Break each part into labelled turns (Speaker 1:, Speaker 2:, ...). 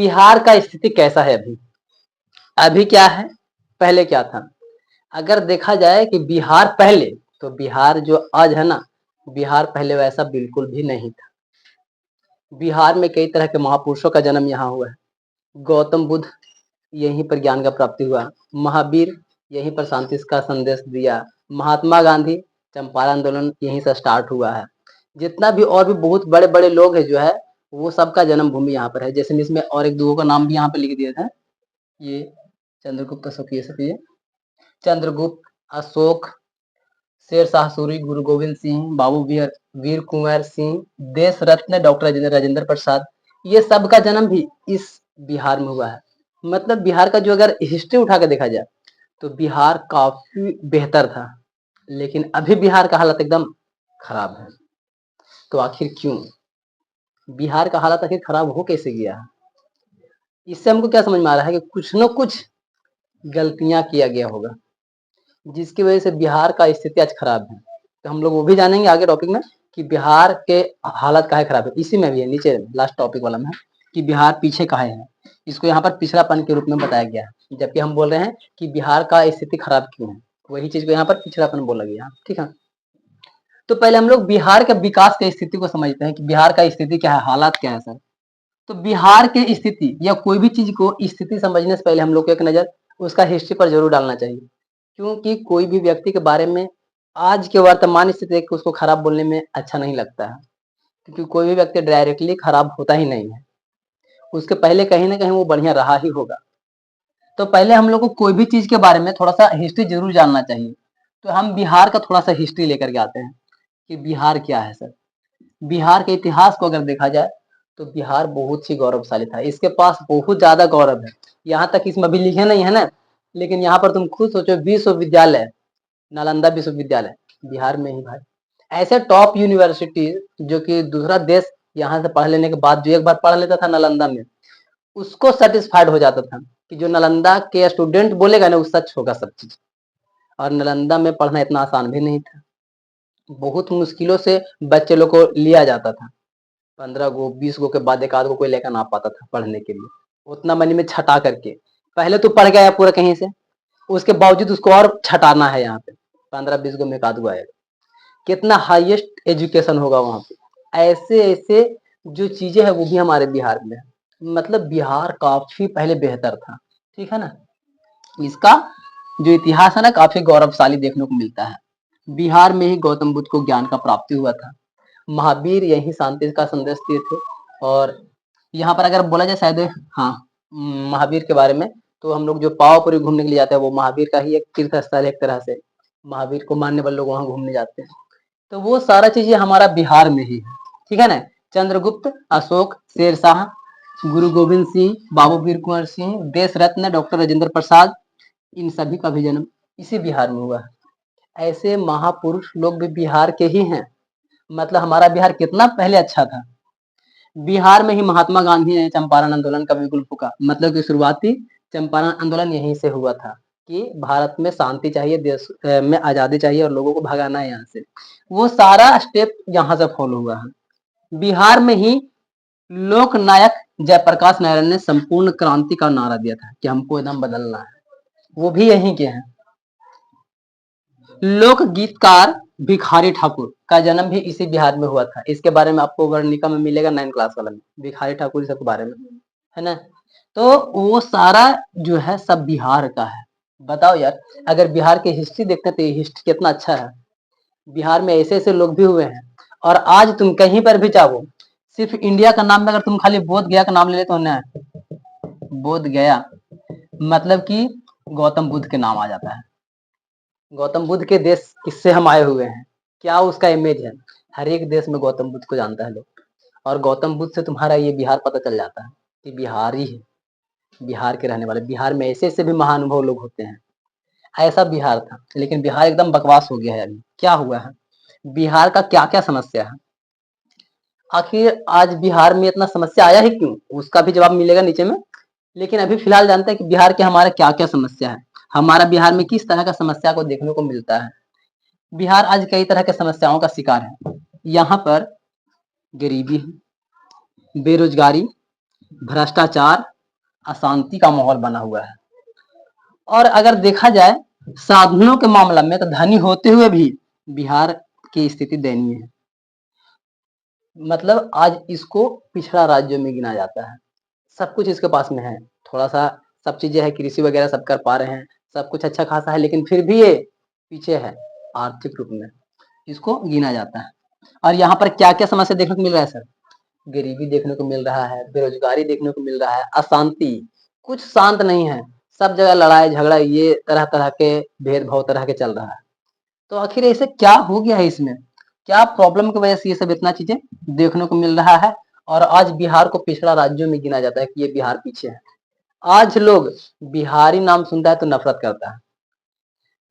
Speaker 1: बिहार का स्थिति कैसा है अभी? अभी क्या है, पहले क्या था? अगर देखा जाए कि बिहार पहले, तो बिहार जो आज है ना, बिहार पहले वैसा बिल्कुल भी नहीं था। बिहार में कई तरह के महापुरुषों का जन्म यहाँ हुआ है। गौतम बुद्ध, यहीं पर ज्ञान का प्राप्ति हुआ। महावीर, यहीं पर शांति का संदेश दिया। महात्मा गांधी, चंपारण आंदोलन यहीं से स्टार्ट हुआ है। जितना भी और भी बहुत बड़े बड़े लोग हैं जो है, वो सबका जन्म भूमि यहाँ पर है। जैसे इसमें और एक दो का नाम भी यहाँ पे लिख दिए थे, ये चंद्रगुप्त अशोक, ये सब, ये चंद्रगुप्त, अशोक, शेर शाह सूरी, गुरु गोविंद सिंह, बाबू वीर कुंवर सिंह, देश रत्न डॉक्टर राजेंद्र प्रसाद, ये सब का जन्म भी इस बिहार में हुआ है। मतलब बिहार का जो अगर हिस्ट्री उठा के देखा जाए तो बिहार काफी बेहतर था, लेकिन अभी बिहार का हालत एकदम खराब है। तो आखिर क्यों बिहार का हालत आखिर खराब हो कैसे गया है? इससे हमको क्या समझ में आ रहा है कि कुछ न कुछ गलतियां किया गया होगा, जिसकी वजह से बिहार का स्थिति आज खराब है। तो हम लोग वो भी जानेंगे आगे टॉपिक में कि बिहार के हालत काहे खराब है। इसी में भी है, नीचे लास्ट टॉपिक वाला में है कि बिहार पीछे काहे है। इसको यहाँ पर पिछड़ापन के रूप में बताया गया है, जबकि हम बोल रहे हैं कि बिहार का स्थिति खराब क्यों है। वही चीज को यहाँ पर पिछड़ापन बोला गया। ठीक है, तो पहले हम लोग बिहार के विकास की स्थिति को समझते हैं कि बिहार का स्थिति क्या है, हालात क्या है सर। तो बिहार के स्थिति या कोई भी चीज को स्थिति समझने से पहले हम लोग को एक नजर उसका हिस्ट्री पर जरूर डालना चाहिए, क्योंकि कोई भी व्यक्ति के बारे में आज के वर्तमान स्थिति देख के उसको खराब बोलने में अच्छा नहीं लगता है, क्योंकि कोई भी व्यक्ति डायरेक्टली खराब होता ही नहीं है, उसके पहले कहीं ना कहीं वो बढ़िया रहा ही होगा। तो पहले हम लोग को कोई भी चीज के बारे में थोड़ा सा हिस्ट्री जरूर जानना चाहिए। तो हम बिहार का थोड़ा सा हिस्ट्री लेकर के आते हैं कि बिहार क्या है सर। बिहार के इतिहास को अगर देखा जाए तो बिहार बहुत ही गौरवशाली था, इसके पास बहुत ज्यादा गौरव है। यहाँ तक इसमें अभी लिखे नहीं है ना, लेकिन यहाँ पर तुम खुद सोचो, विश्वविद्यालय, नालंदा विश्वविद्यालय बिहार में ही भाई। ऐसे टॉप यूनिवर्सिटी जो कि दूसरा देश यहाँ से पढ़ लेने के बाद जो एक बार पढ़ लेता था नालंदा में, उसको सेटिस्फाइड हो जाता था कि जो नालंदा के स्टूडेंट बोलेगा ना वो सच होगा सब चीज। और नालंदा में पढ़ना इतना आसान भी नहीं था, बहुत मुश्किलों से बच्चे लोग को लिया जाता था। 15 गो 20 गो के बाद एक आध गो कोई लेकर ना पाता था पढ़ने के लिए, उतना मनी में छटा करके। पहले तो पढ़ गया पूरा कहीं से, उसके बावजूद उसको और छटाना है। यहाँ पे 15-20 गो में एक आध गो आएगा, कितना हाईएस्ट एजुकेशन होगा वहां पे। ऐसे ऐसे जो चीजें हैं वो भी हमारे बिहार में है। मतलब बिहार काफी पहले बेहतर था। ठीक है ना, इसका जो इतिहास है ना काफी गौरवशाली देखने को मिलता है। बिहार में ही गौतम बुद्ध को ज्ञान का प्राप्ति हुआ था। महावीर यही शांति का संदेश दिए थे। और यहाँ पर अगर बोला जाए शायद, हाँ, महावीर के बारे में, तो हम लोग जो पावापुरी घूमने के लिए जाते हैं वो महावीर का ही एक तीर्थ स्थल है एक तरह से। महावीर को मानने वाले लोग वहां घूमने जाते हैं। तो वो सारा चीजें हमारा बिहार में ही है। ठीक है ना, चंद्रगुप्त, अशोक, शेरशाह, गुरु गोविंद सिंह, बाबू वीर कुंवर सिंह, देश रत्न डॉक्टर राजेंद्र प्रसाद, इन सभी का भी जन्म इसी बिहार में हुआ है। ऐसे महापुरुष लोग भी बिहार के ही हैं। मतलब हमारा बिहार कितना पहले अच्छा था। बिहार में ही महात्मा गांधी ने चंपारण आंदोलन का बिल्कुल फूका। मतलब कि शुरुआती चंपारण आंदोलन यहीं से हुआ था कि भारत में शांति चाहिए, देश में आजादी चाहिए और लोगों को भगाना है यहाँ से। वो सारा स्टेप यहाँ से फॉलो हुआ है। बिहार में ही लोकनायक जयप्रकाश नारायण ने संपूर्ण क्रांति का नारा दिया था कि हमको एकदम बदलना है, वो भी यहीं के हैं। लोक गीतकार भिखारी ठाकुर का जन्म भी इसी बिहार में हुआ था। इसके बारे में आपको वर्णिका में मिलेगा 9 क्लास वाला में, भिखारी ठाकुर सब के बारे में, है ना। तो वो सारा जो है सब बिहार का है। बताओ यार, अगर बिहार की हिस्ट्री देखते हैं तो ये हिस्ट्री कितना अच्छा है। बिहार में ऐसे ऐसे लोग भी हुए हैं। और आज तुम कहीं पर भी जाओ, सिर्फ इंडिया का नाम में अगर तुम खाली बोध गया का नाम ले लेते हो ना, बोध गया मतलब कि गौतम बुद्ध के नाम आ जाता है। गौतम बुद्ध के देश किससे हम आए हुए हैं, क्या उसका इमेज है। हर एक देश में गौतम बुद्ध को जानता है लोग। और गौतम बुद्ध से तुम्हारा ये बिहार पता चल जाता है कि बिहारी है, बिहार के रहने वाले। बिहार में ऐसे ऐसे भी महानुभव लोग होते हैं। ऐसा बिहार था, लेकिन बिहार एकदम बकवास हो गया है। अभी क्या हुआ है, बिहार का क्या क्या समस्या है, आखिर आज बिहार में इतना समस्या आया है क्यों, उसका भी जवाब मिलेगा नीचे में। लेकिन अभी फिलहाल जानते हैं कि बिहार के हमारा क्या क्या समस्या है, हमारा बिहार में किस तरह का समस्या को देखने को मिलता है। बिहार आज कई तरह के समस्याओं का शिकार है। यहाँ पर गरीबी है, बेरोजगारी, भ्रष्टाचार, अशांति का माहौल बना हुआ है। और अगर देखा जाए साधनों के मामला में तो धनी होते हुए भी बिहार की स्थिति दयनीय है। मतलब आज इसको पिछड़ा राज्यों में गिना जाता है। सब कुछ इसके पास में है, थोड़ा सा सब चीजें है, कृषि वगैरह सब कर पा रहे हैं, सब कुछ अच्छा खासा है, लेकिन फिर भी ये पीछे है आर्थिक रूप में, इसको गिना जाता है। और यहाँ पर क्या क्या समस्या देखने को मिल रहा है सर? गरीबी देखने को मिल रहा है, बेरोजगारी देखने को मिल रहा है, अशांति, कुछ शांत नहीं है, सब जगह लड़ाई झगड़ा, ये तरह तरह के भेदभाव तरह के चल रहा है। तो आखिर ऐसे क्या हो गया है इसमें, क्या प्रॉब्लम की वजह से ये सब इतना चीजें देखने को मिल रहा है? और आज बिहार को पिछड़ा राज्यों में गिना जाता है कि ये बिहार पीछे है। आज लोग बिहारी नाम सुनता है तो नफरत करता है।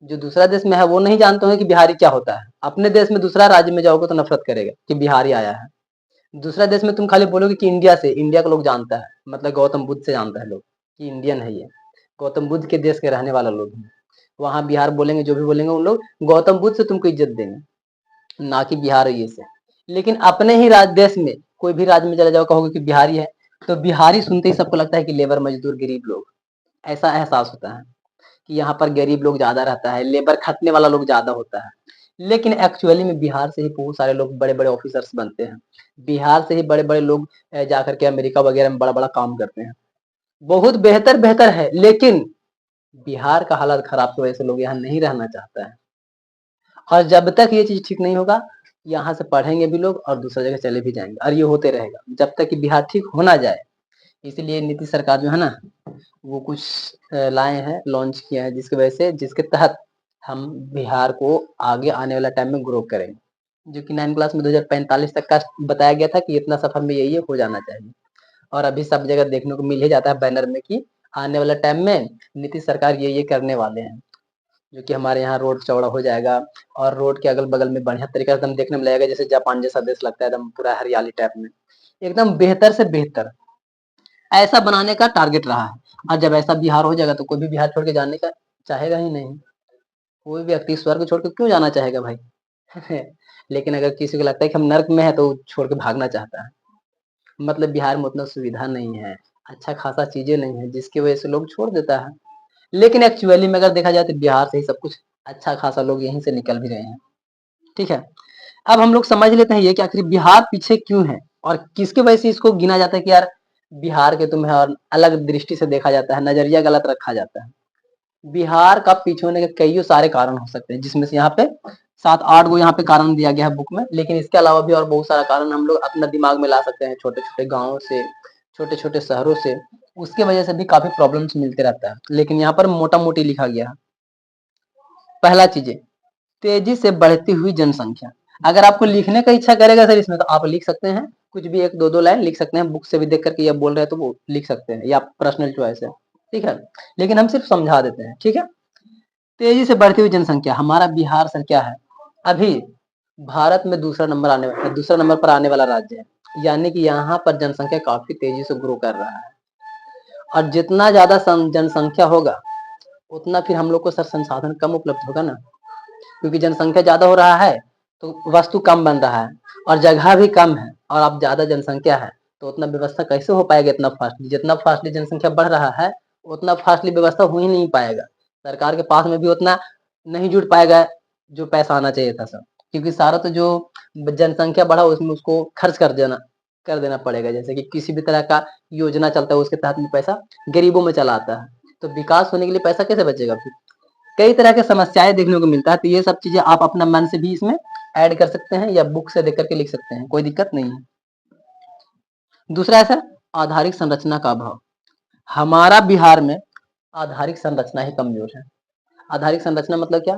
Speaker 1: जो दूसरा देश में है वो नहीं जानते हैं कि बिहारी क्या होता है। अपने देश में दूसरा राज्य में जाओगे तो नफरत करेगा कि बिहारी आया है। दूसरा देश में तुम खाली बोलोगे कि इंडिया से, इंडिया को लोग जानता है, मतलब गौतम बुद्ध से जानता है लोग कि इंडियन है ये, गौतम बुद्ध के देश के रहने वाला लोग हैं। वहां बिहार बोलेंगे, जो भी बोलेंगे उन लोग गौतम बुद्ध से तुमको इज्जत देंगे, ना कि बिहार ये से। लेकिन अपने ही देश में कोई भी राज्य में चले जाओ, कहोगे कि बिहारी है, तो बिहारी सुनते ही सबको लगता है कि लेबर मजदूर गरीब लोग, ऐसा एहसास होता है कि यहाँ पर गरीब लोग ज्यादा रहता है, लेबर खटने वाला लोग ज्यादा होता है। लेकिन एक्चुअली में बिहार से ही बहुत सारे लोग बड़े बड़े ऑफिसर्स बनते हैं, बिहार से ही बड़े बड़े लोग जाकर के अमेरिका वगैरह में बड़ा बड़ा काम करते हैं। बहुत बेहतर बेहतर है, लेकिन बिहार का हालत खराब की वजह से लोग यहाँ नहीं रहना चाहता है। और जब तक ये चीज ठीक नहीं होगा, यहाँ से पढ़ेंगे भी लोग और दूसरा जगह चले भी जाएंगे, और ये होते रहेगा जब तक कि बिहार ठीक हो ना जाए। इसीलिए नीतीश सरकार जो है ना, वो कुछ लाए हैं, लॉन्च किया है, जिसकी वजह से, जिसके तहत हम बिहार को आगे आने वाला टाइम में ग्रो करेंगे। जो कि 9 क्लास में 2045 तक का बताया गया था कि इतना सफर में ये हो जाना चाहिए। और अभी सब जगह देखने को मिल ही जाता है बैनर में कि आने वाला टाइम में नीतीश सरकार ये करने वाले हैं, जो कि हमारे यहाँ रोड चौड़ा हो जाएगा, और रोड के अगल बगल में बढ़िया तरीके से एकदम देखने में लगेगा जैसे जापान जैसा देश लगता है, एकदम पूरा हरियाली टाइप में, एकदम बेहतर से बेहतर ऐसा बनाने का टारगेट रहा है। और जब ऐसा बिहार हो जाएगा तो कोई भी बिहार छोड़ के जाने का चाहेगा ही नहीं। कोई व्यक्ति स्वर्ग छोड़ के क्यों जाना चाहेगा भाई? लेकिन अगर किसी को लगता है कि हम नर्क में है तो छोड़ के भागना चाहता है। मतलब बिहार में उतना सुविधा नहीं है, अच्छा खासा चीजें नहीं है, जिसकी वजह से लोग छोड़ देता है। लेकिन एक्चुअली में अगर देखा जाए तो बिहार से ही सब कुछ अच्छा खासा लोग यहीं से निकल भी रहे हैं। ठीक है, अब हम लोग समझ लेते हैं ये कि आखिर बिहार पीछे क्यों है और किसकी वजह से इसको गिना जाता है कि यार बिहार के तुम है, और अलग दृष्टि से देखा जाता है, नजरिया गलत रखा जाता है। बिहार का पीछे होने के कई सारे कारण हो सकते हैं, जिसमें से यहाँ पे 7-8 गो यहाँ पे कारण दिया गया है बुक में, लेकिन इसके अलावा भी और बहुत सारा कारण हम लोग अपना दिमाग में ला सकते हैं, छोटे छोटे गाँव से, छोटे छोटे शहरों से। उसके वजह से भी काफी प्रॉब्लम्स मिलते रहता है, लेकिन यहाँ पर मोटा मोटी लिखा गया है। पहला चीज, तेजी से बढ़ती हुई जनसंख्या। अगर आपको लिखने का इच्छा करेगा सर इसमें, तो आप लिख सकते हैं, कुछ भी 1-2 लाइन लिख सकते हैं, बुक से भी देख करके ये बोल रहे हैं तो वो लिख सकते हैं, या पर्सनल चॉइस है, ठीक है। लेकिन हम सिर्फ समझा देते हैं, ठीक है। तेजी से बढ़ती हुई जनसंख्या, हमारा बिहार सर क्या है, अभी भारत में दूसरा नंबर पर आने वाला राज्य है, यानी कि यहाँ पर जनसंख्या काफी तेजी से ग्रो कर रहा है। और जितना ज्यादा जनसंख्या होगा उतना फिर हम लोग को सर संसाधन कम उपलब्ध होगा ना, क्योंकि जनसंख्या ज्यादा हो रहा है तो वस्तु कम बन रहा है, और जगह भी कम है, और अब ज्यादा जनसंख्या है तो उतना व्यवस्था कैसे हो पाएगा इतना फास्टली? जितना फास्टली जनसंख्या बढ़ रहा है उतना फास्टली व्यवस्था हो ही नहीं पाएगा। सरकार के पास में भी उतना नहीं जुट पाएगा जो पैसा आना चाहिए था सर, क्योंकि सारा तो जो जनसंख्या बढ़ा उसमें उसको खर्च कर देना पड़ेगा। जैसे कि किसी भी तरह का योजना चलता है उसके तहत में पैसा गरीबों में चला आता है, तो विकास होने के लिए पैसा कैसे बचेगा फिर? कई तरह के समस्याएं देखने को मिलता है, तो ये सब चीजें आप अपना मन से भी इसमें ऐड कर सकते हैं, या बुक से देख करके लिख सकते हैं, कोई दिक्कत नहीं है। दूसरा है सर आधारिक संरचना का अभाव। हमारा बिहार में आधारिक संरचना ही कमजोर है। आधारिक संरचना मतलब क्या?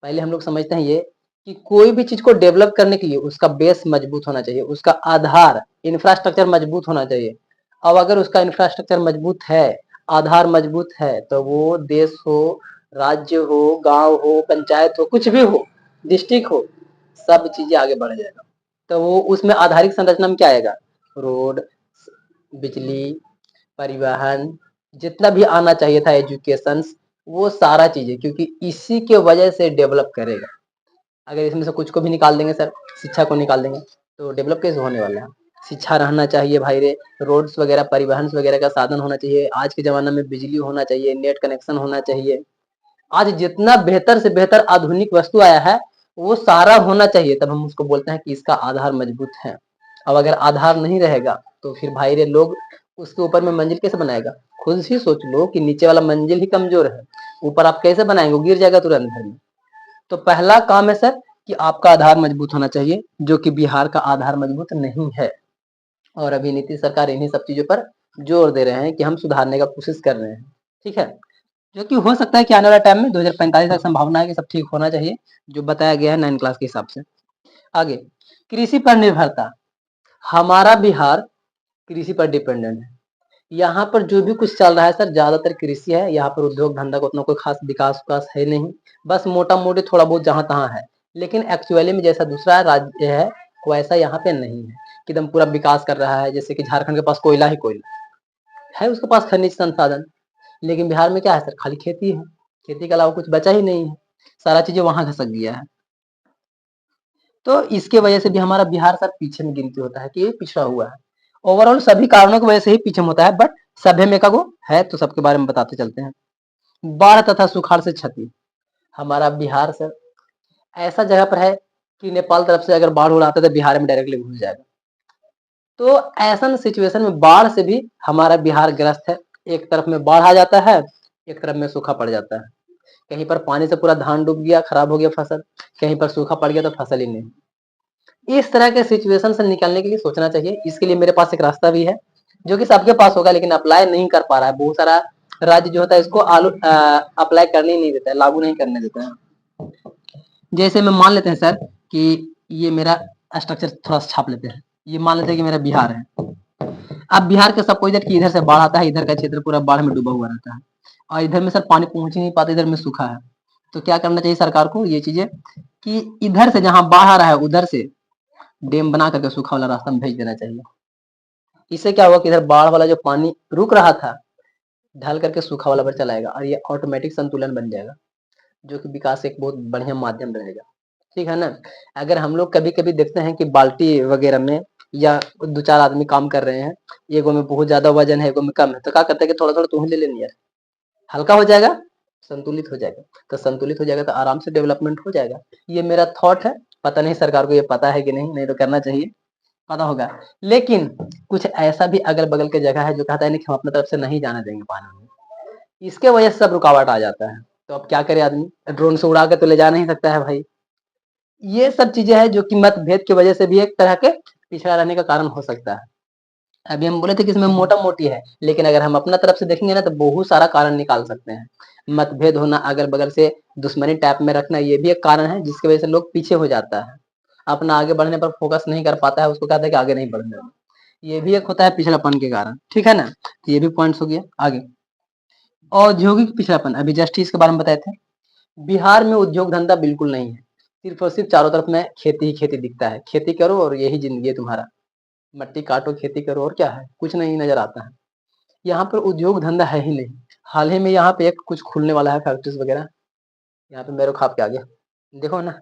Speaker 1: पहले हम लोग समझते हैं ये कि कोई भी चीज को डेवलप करने के लिए उसका बेस मजबूत होना चाहिए, उसका आधार इंफ्रास्ट्रक्चर मजबूत होना चाहिए। अब अगर उसका इंफ्रास्ट्रक्चर मजबूत है, आधार मजबूत है, तो वो देश हो, राज्य हो, गांव हो, पंचायत हो, कुछ भी हो, डिस्ट्रिक्ट हो, सब चीजें आगे बढ़ जाएगा। तो वो उसमें आधारिक संरचना में क्या आएगा? रोड, बिजली, परिवहन, जितना भी आना चाहिए था, एजुकेशन, वो सारा चीजें, क्योंकि इसी के वजह से डेवलप करेगा। अगर इसमें से कुछ को भी निकाल देंगे सर, शिक्षा को निकाल देंगे, तो डेवलप कैसे होने वाला है? शिक्षा रहना चाहिए भाई रे, रोड्स वगैरह परिवहन वगैरह का साधन होना चाहिए, आज के जमाना में बिजली होना चाहिए, नेट कनेक्शन होना चाहिए। आज जितना बेहतर से बेहतर आधुनिक वस्तु आया है वो सारा होना चाहिए, तब हम उसको बोलते हैं कि इसका आधार मजबूत है। अब अगर आधार नहीं रहेगा तो फिर भाई रे लोग उसके ऊपर में मंजिल कैसे बनाएगा? खुद ही सोच लो कि नीचे वाला मंजिल ही कमजोर है, ऊपर आप कैसे बनाएंगे? गिर जाएगा तुरंत घर में। तो पहला काम है सर कि आपका आधार मजबूत होना चाहिए, जो कि बिहार का आधार मजबूत नहीं है। और अभी नीतीश सरकार इन्हीं सब चीजों पर जोर दे रहे हैं कि हम सुधारने का कोशिश कर रहे हैं। ठीक है, जो कि हो सकता है कि आने वाले टाइम में 2045 तक संभावना है कि सब ठीक होना चाहिए, जो बताया गया है 9 क्लास के हिसाब से। आगे, कृषि पर निर्भरता। हमारा बिहार कृषि पर डिपेंडेंट है। यहाँ पर जो भी कुछ चल रहा है सर ज्यादातर कृषि है। यहाँ पर उद्योग धंधा का उतना कोई खास विकास है नहीं, बस मोटा मोटी थोड़ा बहुत जहाँ तहाँ है। लेकिन एक्चुअली में जैसा दूसरा राज्य है वैसा यहाँ पे नहीं है कि एकदम पूरा विकास कर रहा है। जैसे कि झारखंड के पास कोयला ही कोयला है, उसके पास खनिज संसाधन। लेकिन बिहार में क्या है सर? खाली खेती है, खेती के अलावा कुछ बचा ही नहीं है, सारा चीजें वहां खसक गया है। तो इसके वजह से भी हमारा बिहार सर पीछे में गिनती होता है कि ये पिछड़ा हुआ है। ओवरऑल सभी कारणों की वजह से ही पीछे में होता है, बट सभ्य में का वो है तो सबके बारे में बताते चलते हैं। बाढ़ तथा सुखाड़ से क्षति। हमारा बिहार सर ऐसा जगह पर है कि नेपाल तरफ से अगर बाढ़ उड़ाता है तो बिहार में डायरेक्टली घुस जाएगा। तो ऐसा सिचुएशन में बाढ़ से भी हमारा बिहार ग्रस्त है। एक तरफ में बाढ़ आ जाता है, एक तरफ में सूखा पड़ जाता है। कहीं पर पानी से पूरा धान डूब गया, खराब हो गया फसल, कहीं पर सूखा पड़ गया तो फसल ही नहीं। इस तरह के सिचुएशन से निकलने के लिए सोचना चाहिए। इसके लिए मेरे पास एक रास्ता भी है जो कि सबके पास होगा, लेकिन अप्लाई नहीं कर पा रहा है। बहुत सारा राज्य जो होता है इसको अप्लाई करने ही नहीं देता है, लागू नहीं करने देता है। जैसे में मान लेते हैं सर कि ये मेरा स्ट्रक्चर थोड़ा सा छाप लेते हैं। ये मान लेते हैं कि मेरा बिहार है। अब बिहार के सबको इधर की इधर से बाढ़ आता है, इधर का क्षेत्र पूरा बाढ़ में डूबा हुआ रहता है, और इधर में सर पानी पहुंच ही नहीं पाता, इधर में सूखा है। तो क्या करना चाहिए सरकार को? ये चीजें कि इधर से जहां बाढ़ आ रहा है उधर से डैम बना करके सूखा वाला रास्ता में भेज देना चाहिए। इससे क्या होगा कि इधर बाढ़ वाला जो पानी रुक रहा था ढल करके सूखा वाला पर चलाएगा और ये ऑटोमेटिक संतुलन बन जाएगा, जो कि विकास एक बहुत बढ़िया माध्यम रहेगा। ठीक है ना? अगर हम लोग कभी कभी देखते हैं कि बाल्टी वगैरह में या दो चार आदमी काम कर रहे हैं, एगो में बहुत ज्यादा वजन है एगो में कम है, तो क्या करते हैं कि थोड़ा थोड़ा तू ही ले लेनी यार, हल्का हो जाएगा, संतुलित हो जाएगा। तो संतुलित हो जाएगा तो आराम से डेवलपमेंट हो जाएगा। ये मेरा थॉट है, पता नहीं सरकार को ये पता है कि नहीं, नहीं तो करना चाहिए, पता होगा। लेकिन कुछ ऐसा भी अगल बगल के जगह है जो कहता है नहीं हम अपने तरफ से नहीं जाने देंगे पानी में, इसके वजह से सब रुकावट आ जाता है। तो अब क्या करे आदमी? ड्रोन से उड़ा के तो ले जा नहीं सकता है भाई। ये सब चीजें हैं जो कि मतभेद की वजह से भी एक तरह के पिछड़ा रहने का कारण हो सकता है। अभी हम बोले थे कि इसमें मोटा मोटी है, लेकिन अगर हम अपना तरफ से देखेंगे ना तो बहुत सारा कारण निकाल सकते हैं। मतभेद होना, अगल बगल से दुश्मनी टाइप में रखना, ये भी एक कारण है जिसकी वजह से लोग पीछे हो जाता है, अपना आगे बढ़ने पर फोकस नहीं कर पाता है, उसको कहता है कि आगे नहीं बढ़ने देना। ये भी एक होता है पिछड़ापन के कारण। ठीक है ना? तो ये भी पॉइंट्स हो गया। आगे, औद्योगिक पिछड़ापन, अभी जस्ट इसके बारे में बताए थे। बिहार में उद्योग धंधा बिल्कुल नहीं है, सिर्फ और सिर्फ चारों तरफ में खेती ही खेती दिखता है। खेती करो और यही जिंदगी है तुम्हारा, मट्टी काटो खेती करो, और क्या है? कुछ नहीं नजर आता है। यहाँ पर उद्योग धंधा है ही नहीं। हाल ही में यहाँ पे एक कुछ खुलने वाला है फैक्ट्रीज वगैरह, यहाँ पे मेरे खाप के आगे देखो ना,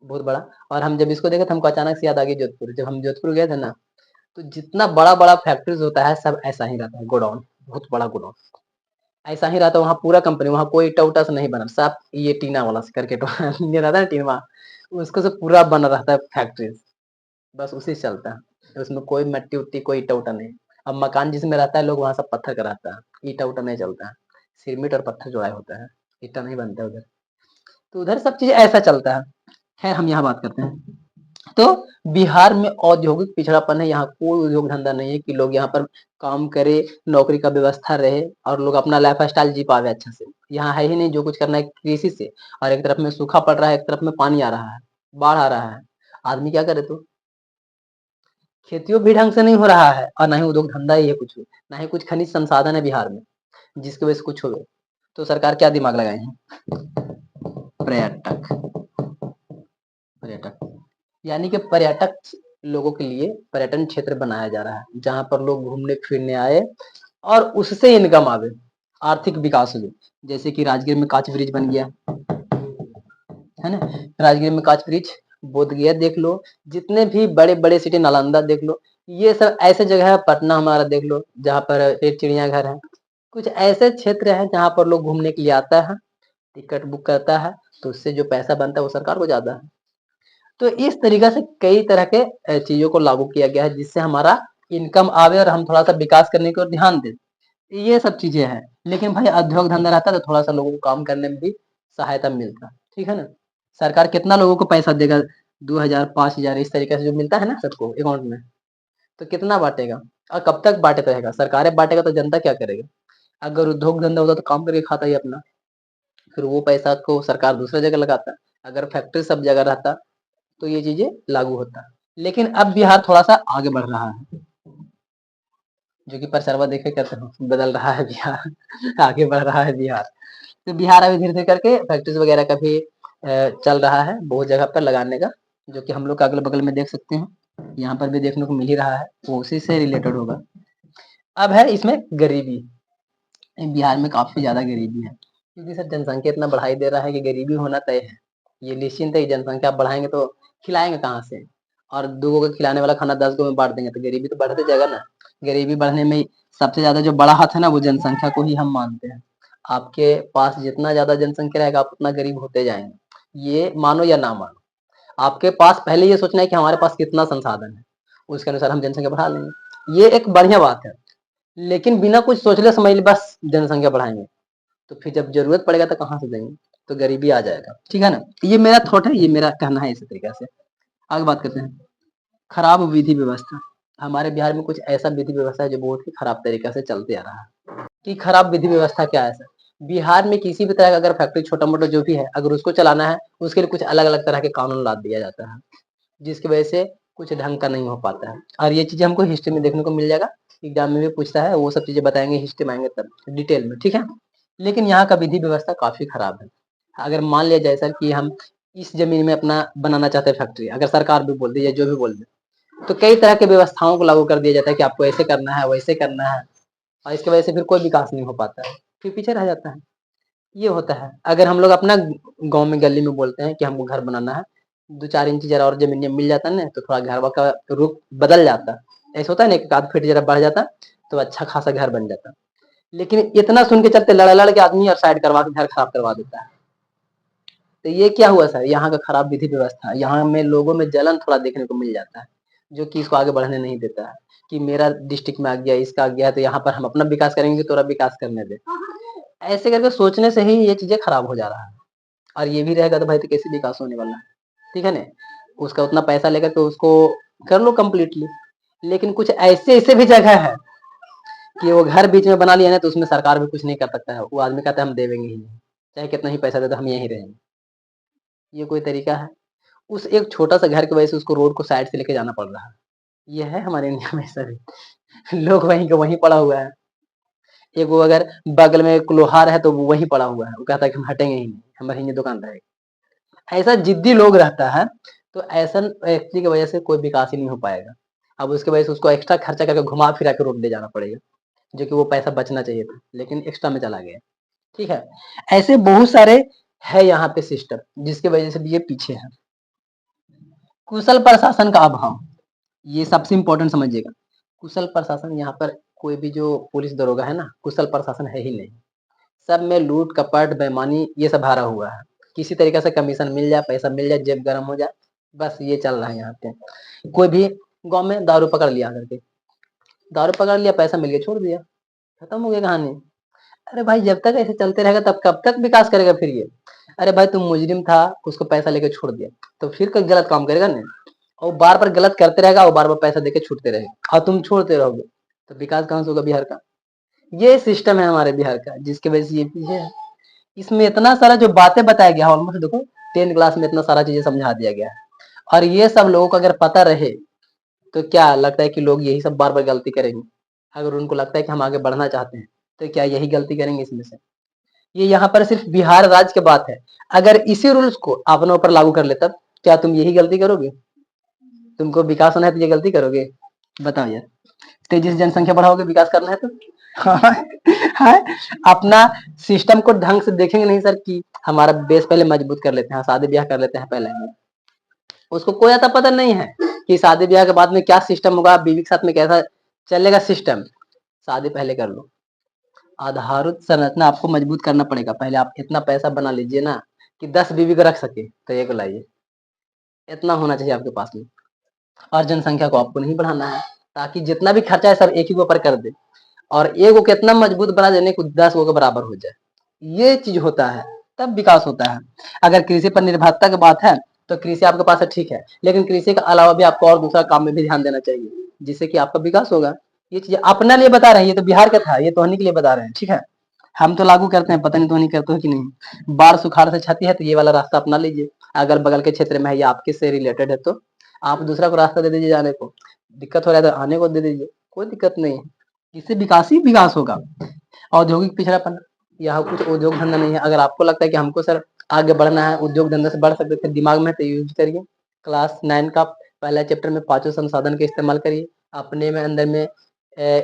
Speaker 1: बहुत बड़ा। और हम जब इसको देखे तो हमको अचानक से याद आ गई जोधपुर। जब हम जोधपुर गए थे ना, तो जितना बड़ा बड़ा फैक्ट्रीज होता है सब ऐसा ही रहता है, गोडाउन, बहुत बड़ा गोडाउन ऐसा ही रहता है। वहाँ पूरा कंपनी, वहाँ कोई ईटा उटा से नहीं बना, सब ये टीना वाला से करके ये रहता है टीना, उसको से पूरा बना रहता है फैक्ट्रीज, बस उसी से चलता है। उसमें कोई मट्टी उट्टी कोई ईटा उटा नहीं। अब मकान जिसमें रहता है लोग वहाँ सब पत्थर का रहता है, ईटा उटा नहीं चलता है, सिरमिट और पत्थर जोड़ा होता है, ईटा नहीं बनता है उधर। तो उधर सब चीज ऐसा चलता है। खैर हम यहाँ बात करते हैं। तो बिहार में औद्योगिक पिछड़ापन है, यहाँ कोई उद्योग धंधा नहीं है कि लोग यहाँ पर काम करे, नौकरी का व्यवस्था रहे और लोग अपना लाइफ स्टाइल जी पावे अच्छा से। यहाँ है ही नहीं, जो कुछ करना है कृषि से, और एक तरफ में सूखा पड़ रहा है, एक तरफ में पानी आ रहा है, बाढ़ आ रहा है, आदमी क्या करे? तो खेतियों भी ढंग से नहीं हो रहा है और ना ही उद्योग धंधा ही है कुछ, ना ही कुछ खनिज संसाधन है बिहार में जिसकी वजह से कुछ हो। तो सरकार क्या दिमाग लगाए हैं? पर्यटक, पर्यटक यानी कि पर्यटक लोगों के लिए पर्यटन क्षेत्र बनाया जा रहा है जहां पर लोग घूमने फिरने आए और उससे इनकम आवे, आर्थिक विकास हो। जैसे कि राजगीर में कांच ब्रिज बन गया है ना, राजगीर में कांच ब्रिज, बोध गया देख लो, जितने भी बड़े बड़े सिटी, नालंदा देख लो, ये सब ऐसे जगह है, पटना हमारा देख लो जहाँ पर एक चिड़ियाघर है। कुछ ऐसे क्षेत्र हैं जहाँ पर लोग घूमने के लिए आता है, टिकट बुक करता है, तो उससे जो पैसा बनता है वो सरकार को जाता है। तो इस तरीके से कई तरह के चीजों को लागू किया गया है जिससे हमारा इनकम आवे और हम थोड़ा सा विकास करने की ओर ध्यान दें। ये सब चीजें हैं, लेकिन भाई उद्योग धंधा रहता तो थोड़ा सा लोगों को काम करने में भी सहायता मिलता, ठीक है ना। सरकार कितना लोगों को पैसा देगा, 2000 5000 इस तरीके से जो मिलता है ना सबको अकाउंट में, तो कितना बांटेगा और कब तक बांटे रहेगा, सरकारें बांटेगा तो जनता क्या करेगा। अगर उद्योग धंधा होता तो काम करके खाता ही अपना, फिर वो पैसा को सरकार दूसरी जगह लगाता। अगर फैक्ट्री सब जगह रहता तो ये चीजें लागू होता। लेकिन अब बिहार थोड़ा सा आगे बढ़ रहा है, जो कि परसरवा देखे कहते हैं बदल रहा है बिहार आगे बढ़ रहा है बिहार। तो बिहार अभी धीरे धीरे करके फैक्ट्रीज वगैरह का भी चल रहा है बहुत जगह पर लगाने का, जो कि हम लोग अगल बगल में देख सकते हैं, यहाँ पर भी देखने को मिल ही रहा है, वो उसी से रिलेटेड होगा। अब है इसमें गरीबी, बिहार में काफी ज्यादा गरीबी है, क्योंकि सर जनसंख्या इतना बढ़ाई दे रहा है कि गरीबी होना तय है। ये निश्चिंत है, जनसंख्या आप बढ़ाएंगे तो खिलाएंगे कहाँ से, और 2 को खिलाने वाला खाना 10 को में बांट देंगे तो गरीबी तो बढ़ते जाएगा ना। गरीबी बढ़ने में सबसे ज्यादा जो बड़ा हाथ है ना वो जनसंख्या को ही हम मानते हैं। आपके पास जितना ज्यादा जनसंख्या रहेगा आप उतना गरीब होते जाएंगे, ये मानो या ना मानो। आपके पास पहले ये सोचना है कि हमारे पास कितना संसाधन है, उसके अनुसार हम जनसंख्या बढ़ा लेंगे, ये एक बढ़िया बात है। लेकिन बिना कुछ सोचले समझ ले बस जनसंख्या बढ़ाएंगे, तो फिर जब जरूरत पड़ेगा तो कहाँ से देंगे, तो गरीबी आ जाएगा, ठीक है ना। ये मेरा थॉट है, ये मेरा कहना है इसी तरीके से। आगे बात करते हैं, खराब विधि व्यवस्था। हमारे बिहार में कुछ ऐसा विधि व्यवस्था है जो बहुत ही खराब तरीके से चलते आ रहा है। कि खराब विधि व्यवस्था क्या है सर, बिहार में किसी भी तरह का अगर फैक्ट्री छोटा मोटा जो भी है अगर उसको चलाना है, उसके लिए कुछ अलग अलग तरह के कानून ला दिया जाता है, जिसकी वजह से कुछ ढंग का नहीं हो पाता है। और ये चीजें हमको हिस्ट्री में देखने को मिल जाएगा, एग्जाम में भी पूछता है, वो सब चीजें बताएंगे हिस्ट्री में आएंगे तब डिटेल में, ठीक है। लेकिन यहाँ का विधि व्यवस्था काफी खराब है। अगर मान लिया जाए सर कि हम इस जमीन में अपना बनाना चाहते हैं फैक्ट्री, अगर सरकार भी बोल दे या जो भी बोल दे, तो कई तरह के व्यवस्थाओं को लागू कर दिया जाता है कि आपको ऐसे करना है वैसे करना है, और इसकी वजह से फिर कोई विकास नहीं हो पाता है, फिर पीछे रह जाता है। ये होता है। अगर हम लोग अपना गांव में गली में बोलते हैं कि हमको घर बनाना है, 2-4 इंच जरा और जमीन मिल जाता है ना तो थोड़ा घर का रुख बदल जाता। ऐसा होता है ना, एक आध फीट जरा बढ़ जाता तो अच्छा खासा घर बन जाता। लेकिन इतना सुन के चलते लड़ लड़ के आदमी और साइड करवा के घर खराब करवा देता है। तो ये क्या हुआ सर, यहाँ का खराब विधि व्यवस्था, यहाँ में लोगों में जलन थोड़ा देखने को मिल जाता है, जो कि इसको आगे बढ़ने नहीं देता है। कि मेरा डिस्ट्रिक्ट में आ गया, इसका आ गया है, तो यहाँ पर हम अपना विकास करेंगे, तोरा विकास करने दे। ऐसे करके सोचने से ही ये चीजें खराब हो जा रहा है। और ये भी रहेगा तो भाई तो कैसे विकास होने वाला है, ठीक है ना। उसका उतना पैसा लेकर तो उसको कर लो कम्प्लीटली। लेकिन कुछ ऐसे ऐसे भी जगह है कि वो घर बीच में बना लिया ना तो उसमें सरकार भी कुछ नहीं कर सकता है, वो आदमी कहता है हम देवेंगे ही नहीं, चाहे कितना ही पैसा दे तो हम यहीं रहेंगे। ये कोई तरीका है। उस एक छोटा सा घर की वजह से उसको रोड को साइड से लेके जाना पड़ रहा है। ये है हमारे इंडिया में सभी लोग वहीं का वहीं पड़ा हुआ है। एक वो अगर बगल में एक लोहार है तो वो वहीं पड़ा हुआ है, वो कहता है कि हम हटेंगे ही नहीं, हमारी यहीं दुकान रहेगी। ऐसा जिद्दी लोग रहता है, तो ऐसा व्यक्ति की वजह से कोई विकास ही नहीं हो पाएगा। अब उसकी वजह से उसको एक्स्ट्रा खर्चा करके घुमा फिरा के रोड ले जाना पड़ेगा, जो कि वो पैसा बचना चाहिए था लेकिन एक्स्ट्रा में चला गया, ठीक है। ऐसे बहुत सारे है यहाँ पे सिस्टम जिसकी वजह से भी ये पीछे है। कुशल प्रशासन का अभाव, ये सबसे इम्पोर्टेंट समझिएगा। कुशल प्रशासन, यहाँ पर कोई भी जो पुलिस दरोगा है ना, कुशल प्रशासन है ही नहीं। सब में लूट कपट बेईमानी ये सब भरा हुआ है। किसी तरीके से कमीशन मिल जाए, पैसा मिल जाए, जेब गर्म हो जाए, बस ये चल रहा है यहाँ पे। कोई भी गांव में दारू पकड़ लिया करके, दारू पकड़ लिया, पैसा मिल गया, छोड़ दिया, खत्म हो गई कहानी। अरे भाई जब तक ऐसे चलते रहेगा तब कब तक विकास करेगा फिर ये। अरे भाई तुम मुजरिम था, उसको पैसा लेके छोड़ दिया, तो फिर कोई गलत काम करेगा नहीं, और बार बार गलत करते रहेगा और बार बार पैसा देके छूटते रहेगा और तुम छोड़ते रहोगे, तो विकास कहाँ से होगा बिहार का। ये सिस्टम है हमारे बिहार का, जिसके वजह से ये पीछे है। इसमें इतना सारा जो बातें बताया गया है, ऑलमोस्ट देखो 10 क्लास में इतना सारा चीजें समझा दिया गया है। और ये सब लोगों को अगर पता रहे तो क्या लगता है कि लोग यही सब बार बार गलती करेंगे। अगर उनको लगता है कि हम आगे बढ़ना चाहते हैं तो क्या यही गलती करेंगे इसमें से। ये यहाँ पर सिर्फ बिहार राज्य की बात है, अगर इसी रूल्स को अपने ऊपर लागू कर ले तब क्या तुम यही गलती करोगे। तुमको विकास होना है तो ये गलती करोगे, बताओ यार। तेजी से जनसंख्या बढ़ाओगे, विकास करना है तो हाँ, हाँ, अपना सिस्टम को ढंग से देखेंगे नहीं सर कि हमारा बेस पहले मजबूत कर लेते हैं, शादी ब्याह कर लेते हैं पहले, उसको कोई आता पता नहीं है कि शादी ब्याह के बाद में क्या सिस्टम होगा, बीवी के साथ में कैसा चलेगा सिस्टम। शादी पहले कर लो, आधारभूत संरचना आपको मजबूत करना पड़ेगा। पहले आप इतना पैसा बना लीजिए ना कि 10 बीवी को रख सके, तो एक लाइए, इतना होना चाहिए आपके पास में। और जनसंख्या को आपको नहीं बढ़ाना है, ताकि जितना भी खर्चा है सब एक ही के ऊपर कर दे, और एक को कितना मजबूत बना देने को 10 को के बराबर हो जाए। ये चीज होता है, तब विकास होता है। अगर कृषि पर निर्भरता की बात है तो कृषि आपके पास है, ठीक है, लेकिन कृषि के अलावा भी आपको और दूसरा काम में भी ध्यान देना चाहिए, जिससे कि आपका विकास होगा। ये चीज अपने लिए बता रहे हैं, ये तो बिहार का था, ये तो के लिए बता रहे हैं, ठीक है। हम तो लागू करते हैं, पता नहीं तो नहीं करते हो कि नहीं। बाढ़ सुखाड़ से क्षति है तो ये वाला रास्ता अपना लीजिए, अगल बगल के क्षेत्र में है या आपके से रिलेटेड है तो आप दूसरा को रास्ता दे दीजिए जाने को। दिक्कत हो रहा है तो आने को दे दीजिए, कोई दिक्कत नहीं है। इससे विकास ही विकास होगा। औद्योगिक पिछड़ापन, यहाँ कुछ उद्योग धंधा नहीं है। अगर आपको लगता है कि हमको सर आगे बढ़ना है, उद्योग धंधा से बढ़ सकते थे, दिमाग में तो यूज करिए। क्लास 9 का पहला चैप्टर में पांचों संसाधन के इस्तेमाल करिए, अपने में अंदर में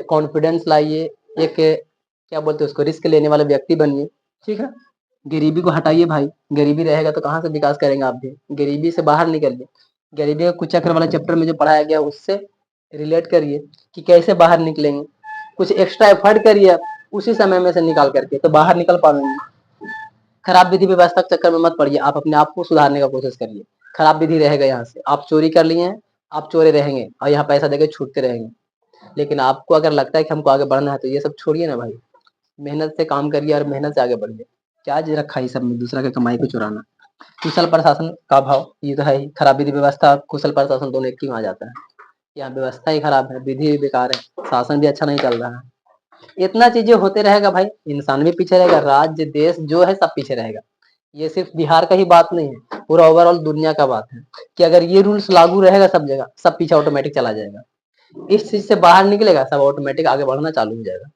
Speaker 1: कॉन्फिडेंस लाइए, एक क्या बोलते हैं उसको, रिस्क लेने वाला व्यक्ति बनिए, ठीक है। गरीबी को हटाइए भाई, गरीबी रहेगा तो कहाँ से विकास करेंगे आप भी। गरीबी से बाहर निकलिए, गरीबी का कुचक्र वाला चैप्टर में जो पढ़ाया गया उससे रिलेट करिए कि कैसे बाहर निकलेंगे। कुछ एक्स्ट्रा एफर्ट करिए आप उसी समय में से निकाल करके, तो बाहर निकल पाएंगे। खराब विधि व्यवस्था के चक्कर में मत पड़िए, आप अपने आप को सुधारने का कोशिश करिए। खराब विधि रहेगा, यहाँ से आप चोरी कर लिए हैं, आप चोरे रहेंगे और यहाँ पैसा देके छूटते रहेंगे। लेकिन आपको अगर लगता है कि हमको आगे बढ़ना है तो ये सब छोड़िए ना भाई, मेहनत से काम करिए और मेहनत से आगे बढ़िए। क्या जी रखा है सब में दूसरा के कमाई को चुराना। कुशल प्रशासन का भाव, ये तो है ही। खराब विधि व्यवस्था, कुशल प्रशासन दोनों एक ही में आ जाता है। यहाँ व्यवस्था ही खराब है, विधि भी बेकार है, शासन भी अच्छा नहीं चल रहा है। इतना चीजें होते रहेगा भाई, इंसान भी पीछे रहेगा, राज्य देश जो है सब पीछे रहेगा। ये सिर्फ बिहार का ही बात नहीं है, पूरा ओवरऑल दुनिया का बात है कि अगर ये रूल्स लागू रहेगा सब जगह, सब पीछे ऑटोमेटिक चला जाएगा। इस चीज से बाहर निकलेगा सब ऑटोमेटिक आगे बढ़ना चालू हो जाएगा।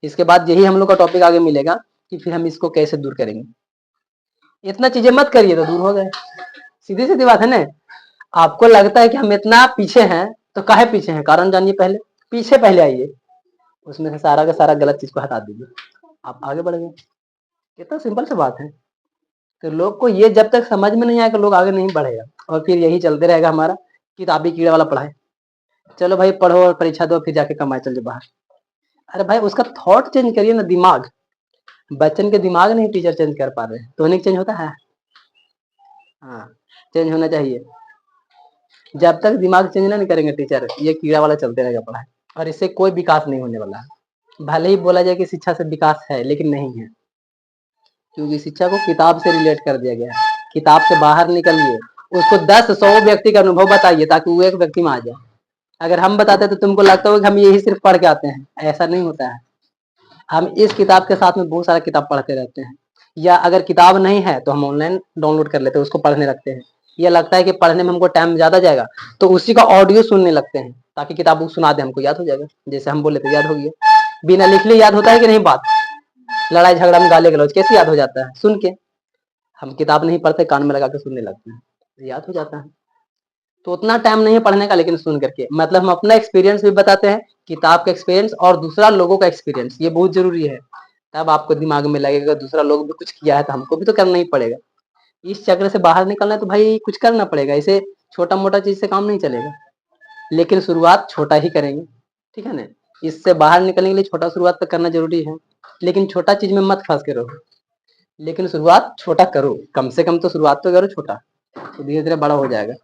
Speaker 1: इसके बाद यही हम लोग का टॉपिक आगे मिलेगा कि फिर हम इसको कैसे दूर करेंगे। इतना चीजें मत करिए तो दूर हो गए, सीधी सीधी बात है ना। आपको लगता है कि हम इतना पीछे हैं तो काहे पीछे हैं, कारण जानिए पहले, पीछे पहले आइए, उसमें से सारा का सारा गलत चीज को हटा दीजिए, आप आगे बढ़ गए। कितना सिंपल सी बात है। तो लोग को ये जब तक समझ में नहीं आएगा लोग आगे नहीं बढ़ेगा, और फिर यही चलते रहेगा हमारा किताबी कीड़ा वाला पढ़ाई। चलो भाई पढ़ो और परीक्षा दो, फिर जाके कमाए चल जाओ बाहर। अरे भाई उसका थॉट चेंज करिए ना, दिमाग। बच्चन के दिमाग नहीं टीचर चेंज कर पा रहे हैं, तो नहीं चेंज होता है। हाँ, चेंज होना चाहिए। जब तक दिमाग चेंज ना नहीं करेंगे टीचर, ये कीड़ा वाला चलते रहेगा पढ़ाई, और इससे कोई विकास नहीं होने वाला है। भले ही बोला जाए कि शिक्षा से विकास है, लेकिन नहीं है, क्योंकि शिक्षा को किताब से रिलेट कर दिया गया है। किताब से बाहर निकलिए, उसको 10-100 व्यक्ति का अनुभव बताइए ताकि वो एक व्यक्ति में आ जाए। अगर हम बताते तो तुमको लगता होगा कि हम यही सिर्फ पढ़ के आते हैं, ऐसा नहीं होता है। हम इस किताब के साथ में बहुत सारा किताब पढ़ते रहते हैं, या अगर किताब नहीं है तो हम ऑनलाइन डाउनलोड कर लेते हैं, उसको पढ़ने लगते हैं। ये लगता है कि पढ़ने में हमको टाइम ज्यादा जाएगा तो उसी का ऑडियो सुनने लगते हैं, ताकि किताब को सुना दे, हमको याद हो जाएगा। जैसे हम बोले तो याद हो गया, बिना लिख लिए याद होता है कि नहीं बात। लड़ाई झगड़ा में गाली गलौज कैसे याद हो जाता है, सुन के। हम किताब नहीं पढ़ते, कान में लगा के सुनने लगते हैं, याद हो जाता है। तो उतना टाइम नहीं है पढ़ने का, लेकिन सुन करके, मतलब हम अपना एक्सपीरियंस भी बताते हैं, किताब का एक्सपीरियंस और दूसरा लोगों का एक्सपीरियंस, ये बहुत जरूरी है। तब आपको दिमाग में लगेगा दूसरा लोग भी कुछ किया है तो हमको भी तो करना ही पड़ेगा। इस चक्र से बाहर निकलना है तो भाई कुछ करना पड़ेगा, इसे छोटा मोटा चीज से काम नहीं चलेगा। लेकिन शुरुआत छोटा ही करेंगे, ठीक है ना। इससे बाहर निकलने के लिए छोटा शुरुआत तो करना जरूरी है, लेकिन छोटा चीज में मत फंस के रहो। लेकिन शुरुआत छोटा करो, कम से कम तो शुरुआत तो करो छोटा, तो धीरे धीरे बड़ा हो जाएगा।